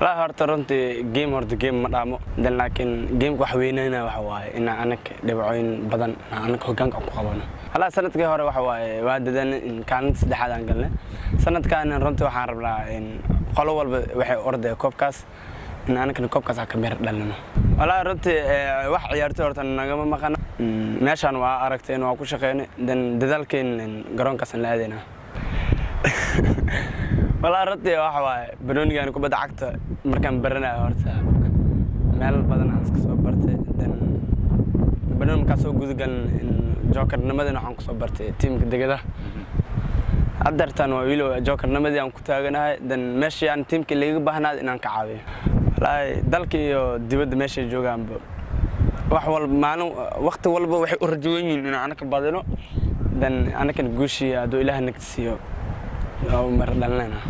لا horta runtii game ma dhaamo laakiin game wax weynayna waxa waaye in anaka dhibcoyn badan anaka hoggaanka ku qabano hala sanadkii hore waxa waaye waa dadan in kaalinta saddexaad aan galnay sanadkan runtii waxaan rabnaa in qolo walba waxay orday koobkaas in anaka koobkaas ka meer dhalno wala runtii wax ciyaartay horta nagama maqan meeshan waa aragtay in waa ku shaqeynay dadaalkeen garoonkaas la aadayna wala runtii waxa waaye banoonigan kubadda cagta markaan baranayo horta meel badan aan iska soo bartay banoon ka soo gudagal jokernimadana waxaan ku soo bartay teamka degada adartan waa wiilo jokernimadii aan ku taaganahay meeshii aan teamka leeyahay baahnaa inaan ka caawiyo walaay dalkii iyo dibadda meesha joogaan wax walba maalin waqti walba waxay u rajaweeyeen in aan ka badino anaka guushiya adoo ilaahay nagsiyo oo mar dhalnaa